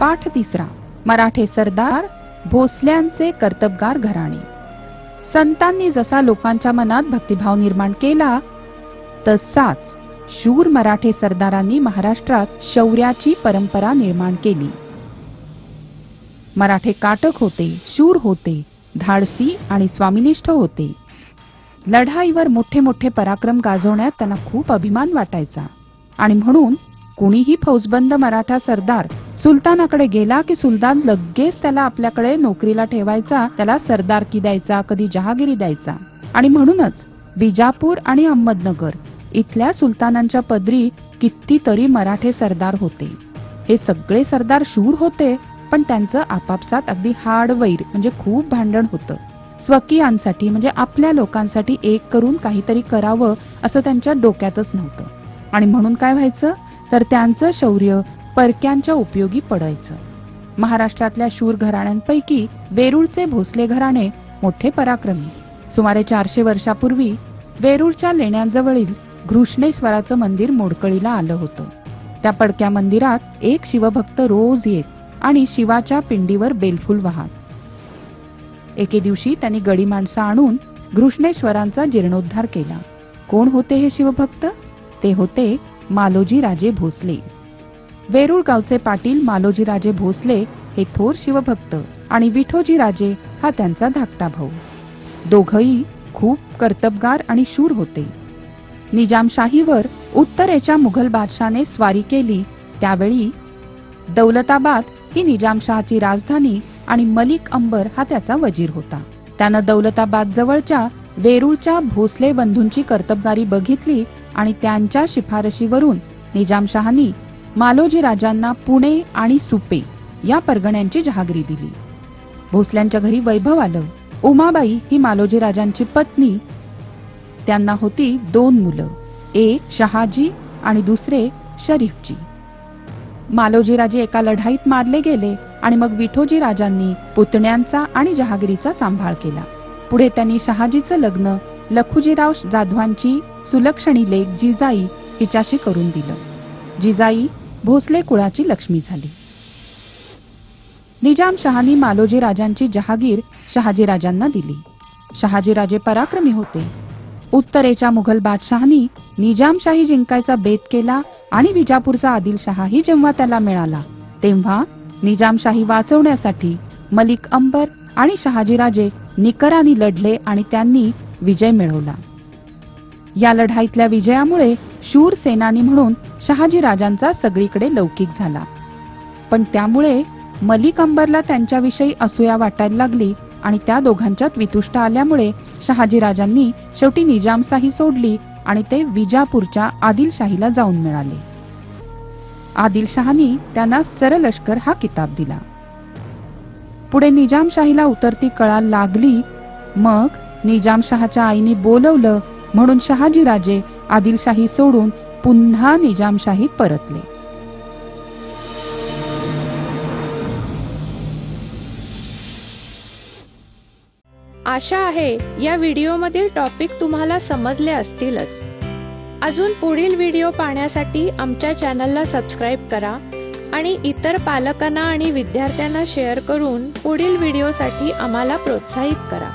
पाठ 3 मराठे सरदार भोसल्यांचे कर्तबगार घराणे। संतांनी जसा लोकांच्या मनात भक्तिभाव निर्माण केला तसाच शूर मराठे सरदारांनी महाराष्ट्रात शौर्याची परंपरा निर्माण केली। मराठे काटक होते, शूर होते, धाडसी आणि स्वामिनिष्ठ होते। लढाईवर मोठे मोठे पराक्रम गाजवण्यात त्यांना खूप अभिमान वाटायचा आणि म्हणून कुणीही फौजबंद मराठा सरदार सुलतानाकडे गेला की सुलतान लगेच त्याला आपल्याकडे नोकरीला ठेवायचा, त्याला सरदारकी द्यायचा, कधी जहागिरी द्यायचा। आणि म्हणूनच बिजापूर आणि अहमदनगर इथल्या सुलतानांच्या पदरी कितीतरी मराठे सरदार होते। हे सगळे सरदार शूर होते, पण त्यांचं आपापसात अगदी हाडवैर म्हणजे खूप भांडण होतं। स्वकीयांसाठी म्हणजे आपल्या लोकांसाठी एक करून काहीतरी करावं असं त्यांच्या डोक्यातच नव्हतं। आणि म्हणून काय व्हायचं तर त्यांचं शौर्य परक्यांच्या उपयोगी पडायचं। महाराष्ट्रातल्या शूर घराण्यांपैकी वेरूळचे भोसले घराणे मोठे पराक्रमी। सुमारे 400 वर्षापूर्वी वेरूळच्या लेण्यांजवळील घृष्णेश्वराचं मंदिर मोडकळीला आलं होतं। त्या पडक्या मंदिरात एक शिवभक्त रोज येत आणि शिवाच्या पिंडीवर बेलफूल वाहत। एके दिवशी त्यांनी गडी माणसं आणून घृष्णेश्वरांचा जीर्णोद्धार केला। कोण होते हे शिवभक्त? ते होते मालोजी राजे भोसले। वेरूळ गावचे पाटील मालोजी राजे भोसले हे थोर शिवभक्त आणि विठोजी राजे हा त्यांचा धाकटा भाऊ। दोघंही खूप कर्तबगार आणि शूर होते। निजामशाहीवर उत्तरेच्या मुघल बादशाने स्वारी केली त्यावेळी दौलताबाद ही निजामशहाची राजधानी आणि मलिक अंबर हा त्याचा वजीर होता। त्यानं दौलताबाद जवळच्या वेरूळच्या भोसले बंधूंची कर्तबगारी बघितली आणि त्यांच्या शिफारशीवरून निजामशहानी मालोजी राजांना पुणे आणि सुपे या परगण्यांची जहागिरी दिली। भोसल्यांच्या घरी वैभव आलं। उमाबाई ही मालोजी राजांची पत्नी। त्यांना होती 2 मुलं, एक शहाजी आणि दुसरे शरीफजी। मालोजी राजे एका लढाईत मारले गेले आणि मग विठोजी राजांनी पुतण्यांचा आणि जहागिरीचा सांभाळ केला। पुढे त्यांनी शहाजीचं लग्न लखुजीराव जाधवांची सुलक्षणी लेक जिजाई हिच्याशी करून दिलं। जिजाई भोसले कुळाची लक्ष्मी झाली। निजामशहानी मालोजी राजांची जहागीर शहाजीराजांना दिली। शहाजीराजे पराक्रमी होते। उत्तरेच्या मुघल बादशहानी निजामशाही जिंकायचा बेत केला आणि विजापूरचा आदिलशहाही जेव्हा त्याला मिळाला तेव्हा निजामशाही वाचवण्यासाठी मलिक अंबर आणि शहाजीराजे निकराने लढले आणि त्यांनी विजय मिळवला। या लढाईतल्या विजयामुळे शूर सेनानी म्हणून शहाजीराजांचा सगळीकडे लौकिक झाला। पण त्यामुळे मलिक अंबरला त्यांच्याविषयी असूया वाटायला लागली आणि त्या दोघांच्यात वितुष्ट आल्यामुळे शहाजीराजांनी शेवटी निजामशाही सोडली आणि ते विजापूरच्या आदिलशाहीला जाऊन मिळाले। आदिलशहानी त्यांना सरलष्कर हा किताब दिला। पुढे निजामशाहीला उतरती कळा लागली। मग निजामशहाच्या आईने बोलवलं म्हणून शहाजीराजे आदिलशाही सोडून पुन्हा निजामशाहीत परतले। आशा आहे या व्हिडिओमधील टॉपिक तुम्हाला समजले असतीलच। अजून पुढील व्हिडिओ पाहण्यासाठी आमच्या चॅनलला सबस्क्राईब करा आणि इतर पालकांना आणि विद्यार्थ्यांना शेअर करून पुढील व्हिडिओसाठी आम्हाला प्रोत्साहित करा।